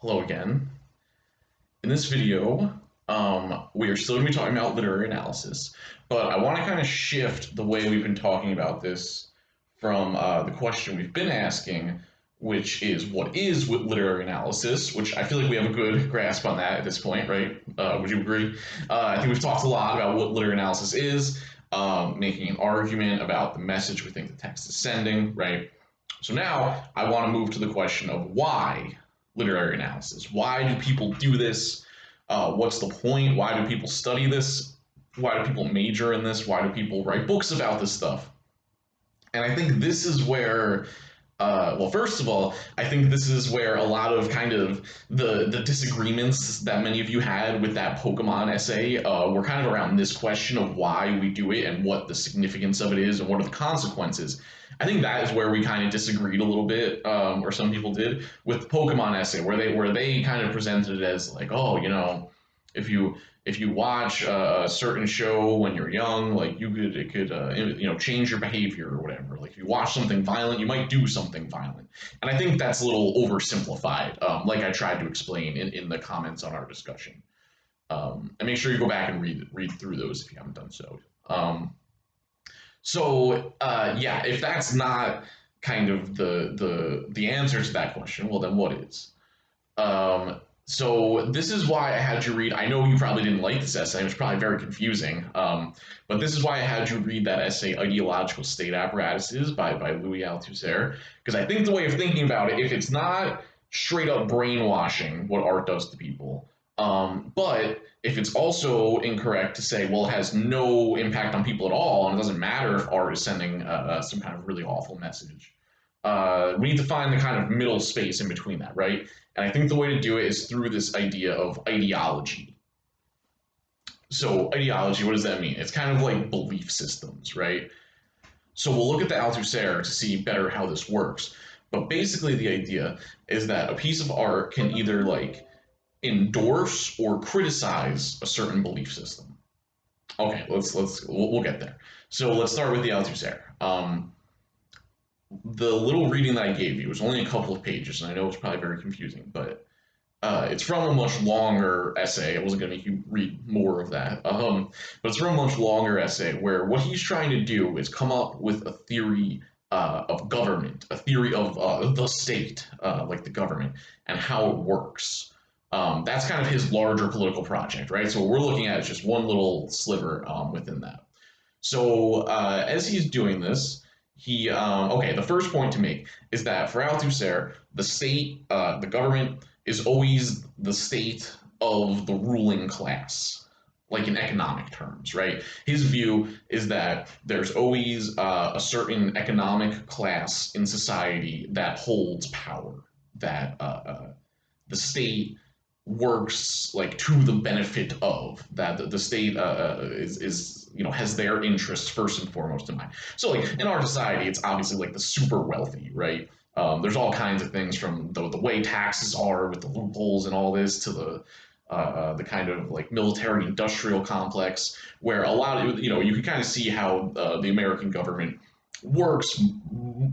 Hello again. In this video, we are still going to be talking about literary analysis, but I want to kind of shift the way we've been talking about this from the question we've been asking, which is what is literary analysis, which I feel like we have a good grasp on that at this point, right? Would you agree? I think we've talked a lot about what literary analysis is, making an argument about the message we think the text is sending, right? So now I want to move to the question of why literary analysis. Why do people do this? What's the point? Why do people study this? Why do people major in this? Why do people write books about this stuff? And I think this is where, well, first of all, I think this is where a lot of kind of the disagreements that many of you had with that Pokemon essay were kind of around this question of why we do it and what the significance of it is and what are the consequences. I think that is where we kind of disagreed a little bit, or some people did, with the Pokemon essay, where they kind of presented it as like, oh, if you watch a certain show when you're young, like it could change your behavior or whatever. Like if you watch something violent, you might do something violent. And I think that's a little oversimplified, like I tried to explain in the comments on our discussion. And make sure you go back and read through those if you haven't done so. Yeah, if that's not kind of the answer to that question, well then what is? So this is why I had you read. I know you probably didn't like this essay. It was probably very confusing. But this is why I had you read that essay, Ideological State Apparatuses by Louis Althusser. Because I think the way of thinking about it, if it's not straight up brainwashing what art does to people, but if it's also incorrect to say, well, it has no impact on people at all, and it doesn't matter if art is sending some kind of really awful message, we need to find the kind of middle space in between that, right? And I think the way to do it is through this idea of ideology. So ideology, what does that mean? It's kind of like belief systems, right? So we'll look at the Althusser to see better how this works. But basically the idea is that a piece of art can either like endorse or criticize a certain belief system. Okay, we'll get there. So let's start with the Althusser. The little reading that I gave you was only a couple of pages, and I know it's probably very confusing, but it's from a much longer essay. I wasn't going to make you read more of that, but it's from a much longer essay where what he's trying to do is come up with a theory of government, a theory of the state, like the government, and how it works. That's kind of his larger political project, right? So what we're looking at is just one little sliver within that. So as he's doing this, the first point to make is that for Althusser, the state, the government, is always the state of the ruling class, like in economic terms, right? His view is that there's always a certain economic class in society that holds power, that the state works like to the benefit of that the state is has their interests first and foremost in mind. So like in our society, it's obviously like the super wealthy, right? There's all kinds of things from the way taxes are with the loopholes and all this to the kind of like military industrial complex where a lot of you can kind of see how the American government works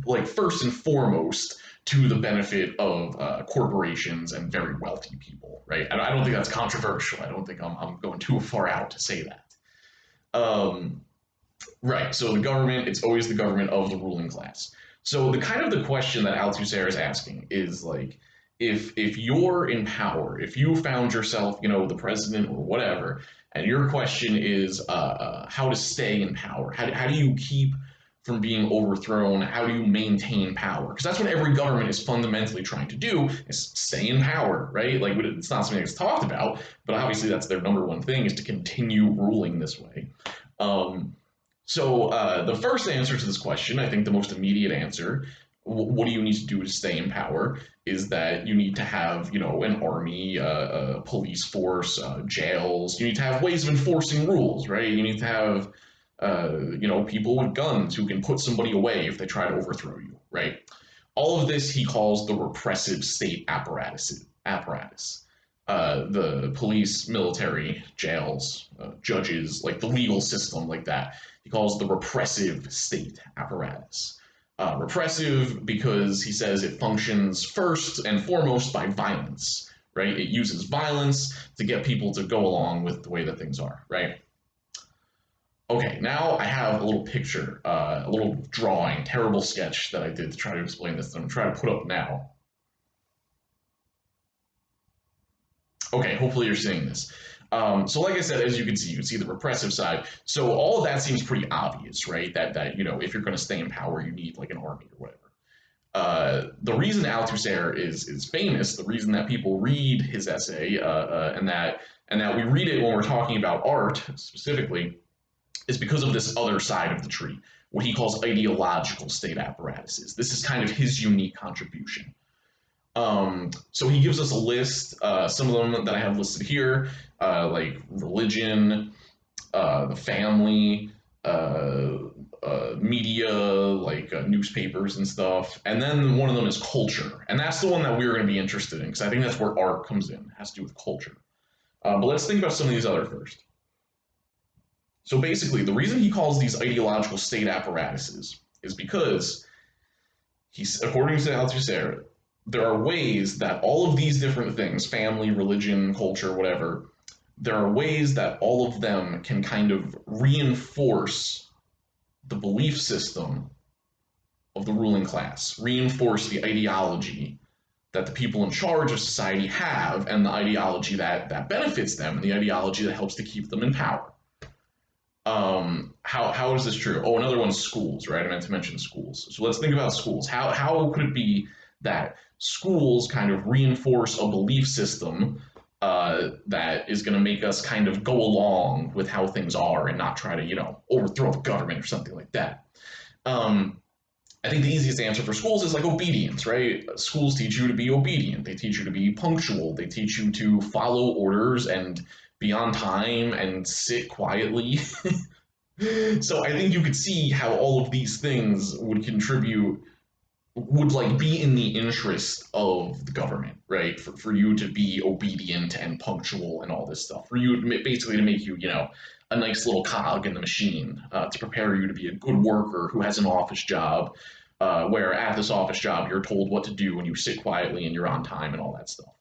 like first and foremost to the benefit of corporations and very wealthy people, right? I don't think that's controversial. I don't think I'm going too far out to say that. Right, so the government, it's always the government of the ruling class. So the question that Althusser is asking is like, if you're in power, if you found yourself, the president or whatever, and your question is how to stay in power, how do you keep from being overthrown? How do you maintain power? Because that's what every government is fundamentally trying to do, is stay in power, right? Like it's not something that's talked about, but obviously that's their number one thing is to continue ruling this way. The first answer to this question, I think the most immediate answer, what do you need to do to stay in power, is that you need to have, an army, a police force, jails. You need to have ways of enforcing rules, right? You need to have people with guns who can put somebody away if they try to overthrow you, right? All of this he calls the repressive state apparatus. The police, military, jails, judges, like the legal system, like that. He calls the repressive state apparatus. Repressive because he says it functions first and foremost by violence, right? It uses violence to get people to go along with the way that things are, right? Okay, now I have a little picture, a little drawing, terrible sketch that I did to try to explain this that I'm trying to put up now. Okay, hopefully you're seeing this. So like I said, as you can see the repressive side. So all of that seems pretty obvious, right? That you know, if you're going to stay in power, you need like an army or whatever. The reason Althusser is famous, the reason that people read his essay, and that we read it when we're talking about art specifically, is because of this other side of the tree, what he calls ideological state apparatuses. This is kind of his unique contribution. So he gives us a list, some of them that I have listed here, like religion, the family, media, like newspapers and stuff. And then one of them is culture. And that's the one that we're going to be interested in, because I think that's where art comes in. It has to do with culture. But let's think about some of these other first. So basically, the reason he calls these ideological state apparatuses is because he's, according to Althusser, there are ways that all of these different things, family, religion, culture, whatever, there are ways that all of them can kind of reinforce the belief system of the ruling class, reinforce the ideology that the people in charge of society have, and the ideology that benefits them, and the ideology that helps to keep them in power. How is this true? Oh, another one's schools, right? I meant to mention schools. So let's think about schools. How could it be that schools kind of reinforce a belief system that is going to make us kind of go along with how things are and not try to, you know, overthrow the government or something like that? I think the easiest answer for schools is like obedience, right? Schools teach you to be obedient. They teach you to be punctual. They teach you to follow orders and be on time and sit quietly. So I think you could see how all of these things would contribute, would like be in the interest of the government, right? For you to be obedient and punctual and all this stuff. For you basically to make you, you know, a nice little cog in the machine, to prepare you to be a good worker who has an office job, where at this office job you're told what to do and you sit quietly and you're on time and all that stuff.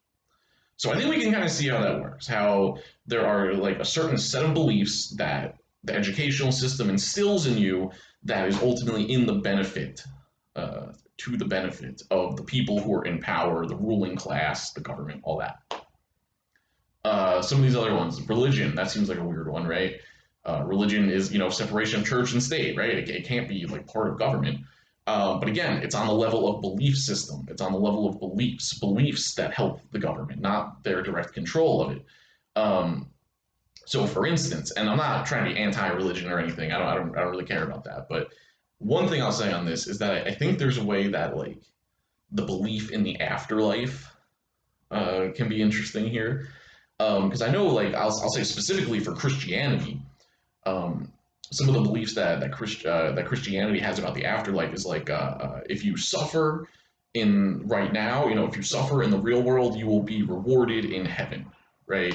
So I think we can kind of see how that works, how there are like a certain set of beliefs that the educational system instills in you that is ultimately in the benefit, to the benefit of the people who are in power, the ruling class, the government, all that. Some of these other ones, religion, that seems like a weird one, right? Religion is, you know, separation of church and state, right? It can't be like part of government. But again, it's on the level of belief system. It's on the level of beliefs that help the government, not their direct control of it. So, for instance, and I'm not trying to be anti-religion or anything. I don't really care about that. But one thing I'll say on this is that I think there's a way that like the belief in the afterlife can be interesting here, because I know like I'll say specifically for Christianity. Some of the beliefs that Christianity has about the afterlife is like if you suffer in right now, you know, if you suffer in the real world, you will be rewarded in heaven, right?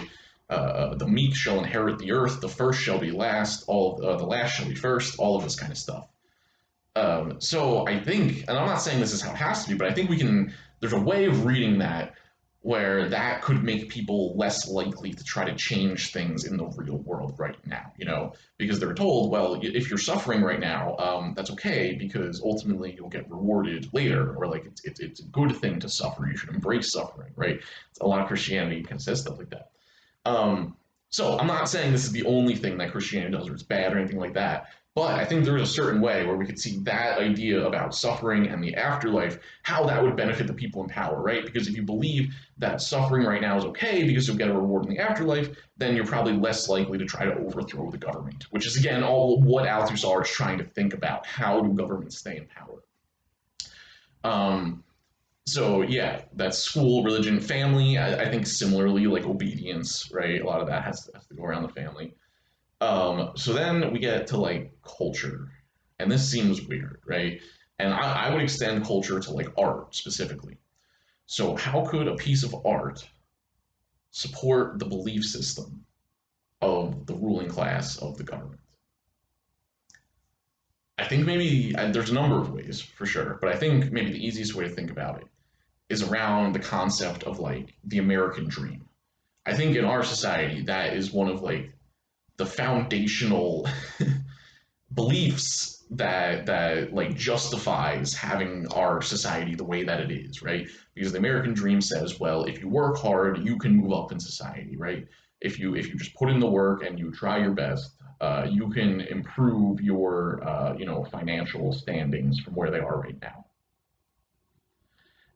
The meek shall inherit the earth. The first shall be last. The last shall be first. All of this kind of stuff. So I think, and I'm not saying this is how it has to be, but I think we can. There's a way of reading that where that could make people less likely to try to change things in the real world right now, you know, because they're told, well, if you're suffering right now, that's okay because ultimately you'll get rewarded later, or like it's a good thing to suffer. You should embrace suffering, right? A lot of Christianity kind of says stuff like that. So I'm not saying this is the only thing that Christianity does or it's bad or anything like that, but I think there's a certain way where we could see that idea about suffering and the afterlife, how that would benefit the people in power, right? Because if you believe that suffering right now is okay because you'll get a reward in the afterlife, then you're probably less likely to try to overthrow the government, which is, again, all what Althusser is trying to think about. How do governments stay in power? So yeah, that's school, religion, family. I think similarly, like obedience, right? A lot of that has to go around the family. So then we get to like culture, and this seems weird, right? And I would extend culture to like art specifically. So how could a piece of art support the belief system of the ruling class of the government? I think maybe there's a number of ways for sure, but I think maybe the easiest way to think about it is around the concept of like the American dream. I think in our society that is one of like the foundational beliefs that like justifies having our society the way that it is, right? Because the American dream says, well, if you work hard, you can move up in society, right? If you just put in the work and you try your best, you can improve your financial standings from where they are right now.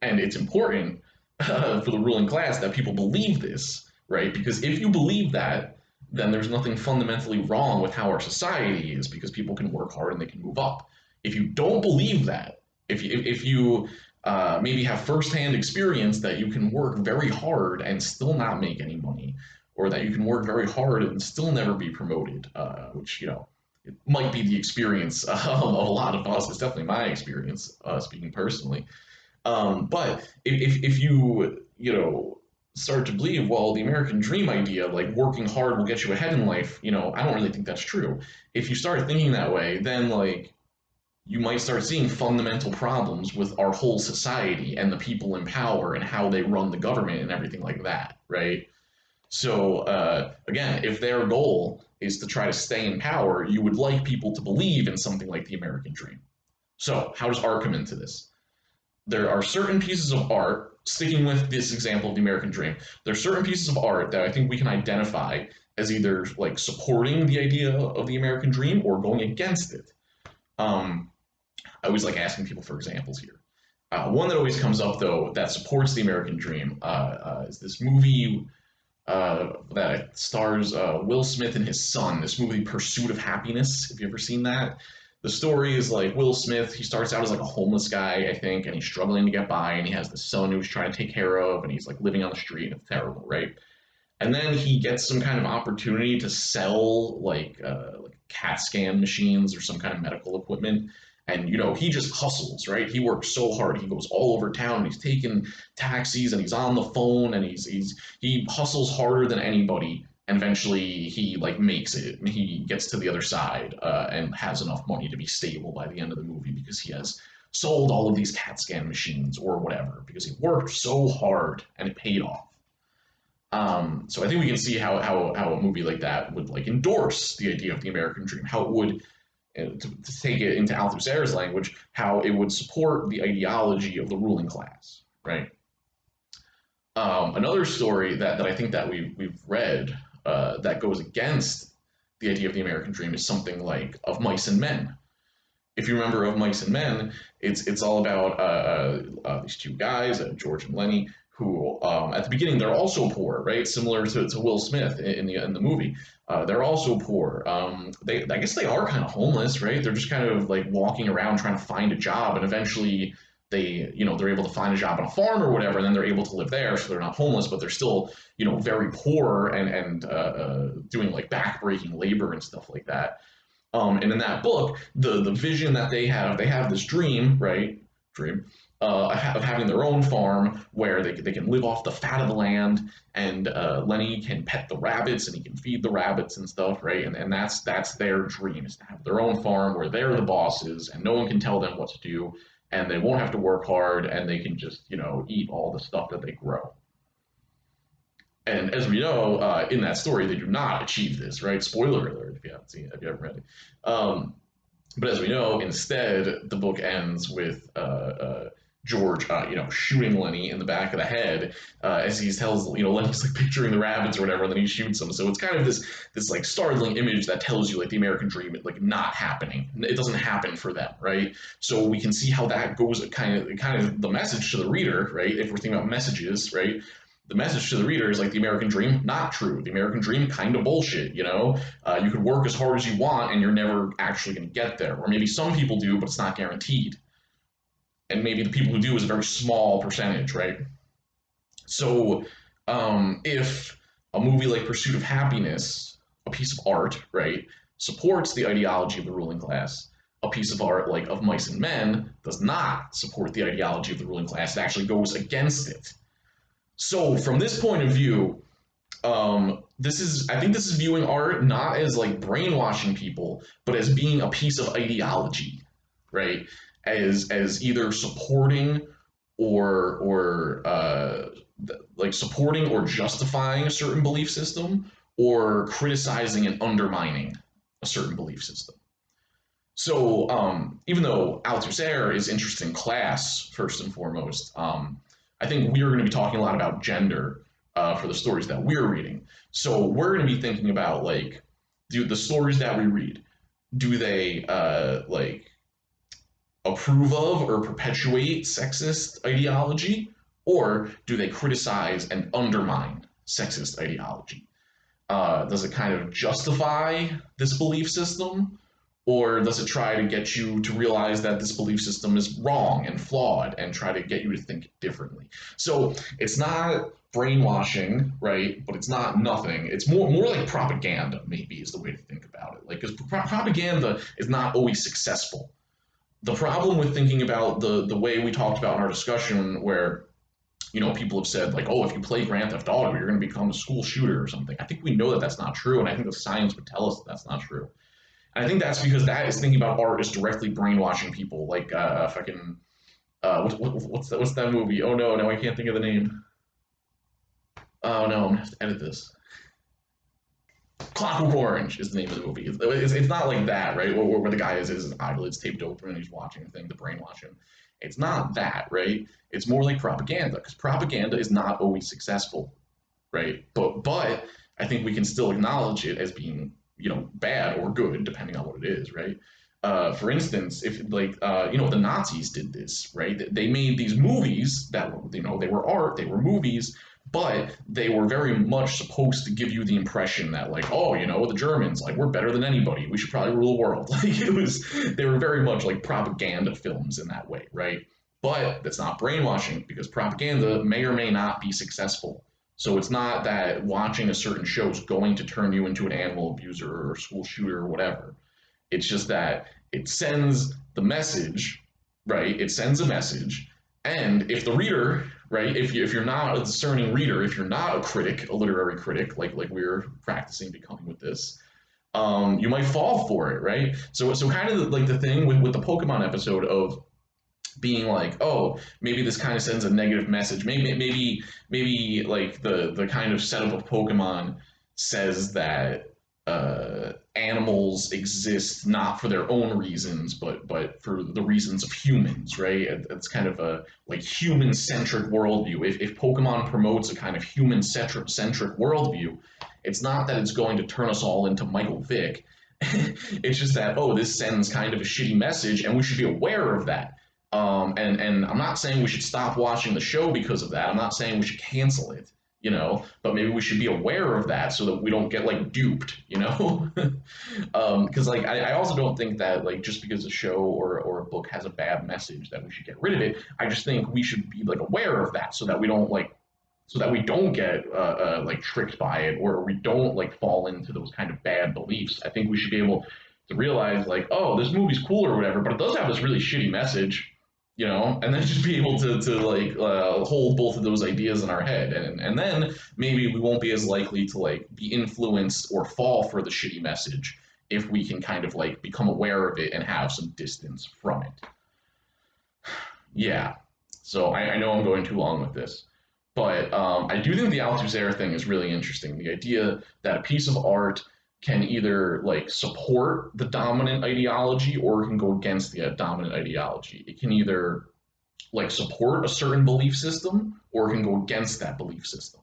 And it's important for the ruling class that people believe this, right? Because if you believe that, then there's nothing fundamentally wrong with how our society is because people can work hard and they can move up. If you don't believe that, if you maybe have firsthand experience that you can work very hard and still not make any money, or that you can work very hard and still never be promoted, which it might be the experience of a lot of us. It's definitely my experience, speaking personally. But if you start to believe, well, the American dream idea, like working hard will get you ahead in life, I don't really think that's true. If you start thinking that way, then like you might start seeing fundamental problems with our whole society and the people in power and how they run the government and everything like that, right? So again, if their goal is to try to stay in power, you would like people to believe in something like the American dream. So how does art come into this? There are certain pieces of art, sticking with this example of the American dream, there are certain pieces of art that I think we can identify as either like supporting the idea of the American dream or going against it. Um, I always like asking people for examples here. One that always comes up, though, that supports the American dream is this movie that stars Will Smith and his son, this movie Pursuit of Happiness. Have you ever seen that? The story is like Will Smith, he starts out as like a homeless guy, I think, and he's struggling to get by, and he has this son who's trying to take care of, and he's like living on the street, and it's terrible, right? And then he gets some kind of opportunity to sell like CAT scan machines or some kind of medical equipment. And he just hustles, right? He works so hard. He goes all over town. He's taking taxis and he's on the phone and he hustles harder than anybody. And eventually he like makes it. And he gets to the other side and has enough money to be stable by the end of the movie because he has sold all of these CAT scan machines or whatever because he worked so hard and it paid off. So I think we can see how a movie like that would like endorse the idea of the American dream, how it would, to take it into Althusser's language, how it would support the ideology of the ruling class, right? Another story that I think that we've read that goes against the idea of the American dream is something like Of Mice and Men. If you remember Of Mice and Men, it's all about these two guys, George and Lenny, who at the beginning they're also poor, right? Similar to Will Smith in the movie. They're also poor. I guess they are kind of homeless, right? They're just kind of like walking around trying to find a job, and eventually they're able to find a job on a farm or whatever, and then they're able to live there, so they're not homeless, but they're still very poor and doing like backbreaking labor and stuff like that. And in that book, the vision that they have this dream, right? Dream of having their own farm where they can live off the fat of the land, and Lenny can pet the rabbits and he can feed the rabbits and stuff, right? And that's their dream, is to have their own farm where they're the bosses and no one can tell them what to do, and they won't have to work hard and they can just eat all the stuff that they grow. And as we know, in that story, they do not achieve this, right? Spoiler alert if you haven't seen it, if you haven't read it. But as we know, instead, the book ends with George, shooting Lenny in the back of the head as he tells, Lenny's like picturing the rabbits or whatever, and then he shoots them. So it's kind of this like startling image that tells you like the American dream, like not happening. It doesn't happen for them, right? So we can see how that goes, kind of the message to the reader, right? If we're thinking about messages, right? The message to the reader is like the American dream, not true. The American dream, kind of bullshit, you could work as hard as you want and you're never actually going to get there. Or maybe some people do, but it's not guaranteed. And maybe the people who do is a very small percentage, right? So if a movie like Pursuit of Happiness, a piece of art, right, supports the ideology of the ruling class, a piece of art like Of Mice and Men does not support the ideology of the ruling class, it actually goes against it. So from this point of view, I think this is viewing art not as like brainwashing people, but as being a piece of ideology, right? As either supporting or like supporting or justifying a certain belief system, or criticizing and undermining a certain belief system. So even though Althusser is interested in class first and foremost, I think we're going to be talking a lot about gender for the stories that we're reading. So we're going to be thinking about like, do the stories that we read, do they like approve of or perpetuate sexist ideology, or do they criticize and undermine sexist ideology? Does it kind of justify this belief system, or does it try to get you to realize that this belief system is wrong and flawed and try to get you to think differently? So it's not brainwashing, right? But it's not nothing. It's more like propaganda, maybe, is the way to think about it. Like, because propaganda is not always successful. The problem with thinking about the way we talked about in our discussion, where people have said like, oh, if you play Grand Theft Auto, you're going to become a school shooter or something. I think we know that that's not true, and I think the science would tell us that that's not true. And I think that's because that is thinking about art is directly brainwashing people. Like fucking what's that movie? Oh no, I can't think of the name. Oh no, I'm gonna have to edit this. Clockwork Orange is the name of the movie. It's not like that, right? Where the guy is his eyelids taped open and he's watching a thing to brainwash him. It's not that, right? It's more like propaganda, because propaganda is not always successful, right? But I think we can still acknowledge it as being bad or good depending on what it is, right? For instance, if like the Nazis did this, right? They made these movies that they were art, they were movies, but they were very much supposed to give you the impression that like, oh, the Germans, like, we're better than anybody, we should probably rule the world. Like, they were very much like propaganda films in that way, right? But that's not brainwashing, because propaganda may or may not be successful. So it's not that watching a certain show is going to turn you into an animal abuser or school shooter or whatever. It's just that it sends the message, right? It sends a message, and if the reader, right, if you're not a discerning reader, if you're not a critic, a literary critic, like we're practicing becoming with this, you might fall for it, right? So kind of like the thing with the Pokemon episode of being like, oh, maybe this kind of sends a negative message. Maybe like the kind of setup of Pokemon says that animals exist not for their own reasons, but for the reasons of humans, right? It's kind of a like human centric worldview. If Pokemon promotes a kind of human centric worldview, it's not that it's going to turn us all into Michael Vick. It's just that, oh, this sends kind of a shitty message, and we should be aware of that. And I'm not saying we should stop watching the show because of that. I'm not saying we should cancel it, but maybe we should be aware of that so that we don't get like duped, because like I also don't think that like just because a show or a book has a bad message that we should get rid of it. I just think we should be like aware of that so that we don't get like tricked by it, or we don't like fall into those kind of bad beliefs. I think we should be able to realize like, oh, this movie's cool or whatever, but it does have this really shitty message, and then just be able to like hold both of those ideas in our head, and then maybe we won't be as likely to like be influenced or fall for the shitty message if we can kind of like become aware of it and have some distance from it. Yeah, so I know I'm going too long with this, but I do think the Althusser thing is really interesting. The idea that a piece of art can either like support the dominant ideology or it can go against the dominant ideology. It can either like support a certain belief system or it can go against that belief system.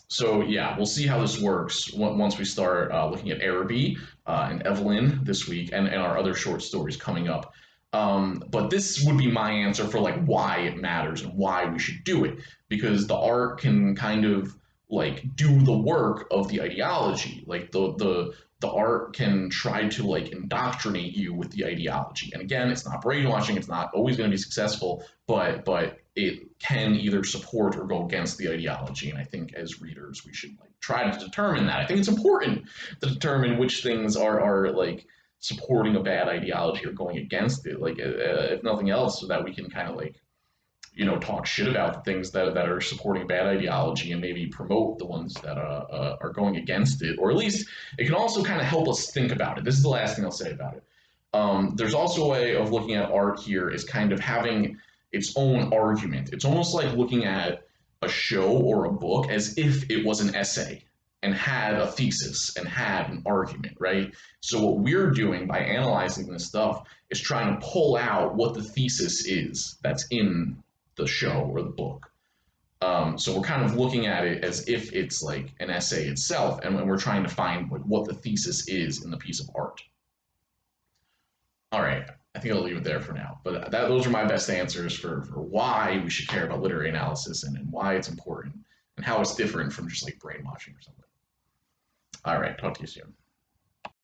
So yeah, we'll see how this works once we start looking at Araby and Evelyn this week, and our other short stories coming up. But this would be my answer for like why it matters and why we should do it, because the art can kind of like do the work of the ideology. Like the art can try to like indoctrinate you with the ideology. And again, it's not brainwashing, it's not always going to be successful, but it can either support or go against the ideology. And I think as readers we should like try to determine that. I think it's important to determine which things are like supporting a bad ideology or going against it, like if nothing else, so that we can kind of like talk shit about the things that are supporting bad ideology and maybe promote the ones that are going against it, or at least it can also kind of help us think about it. This is the last thing I'll say about it. There's also a way of looking at art here is kind of having its own argument. It's almost like looking at a show or a book as if it was an essay and had a thesis and had an argument, right? So what we're doing by analyzing this stuff is trying to pull out what the thesis is that's in the show or the book. So we're kind of looking at it as if it's like an essay itself, and we're trying to find what the thesis is in the piece of art. All right, I think I'll leave it there for now. But those are my best answers for why we should care about literary analysis and why it's important and how it's different from just like brainwashing or something. All right, talk to you soon.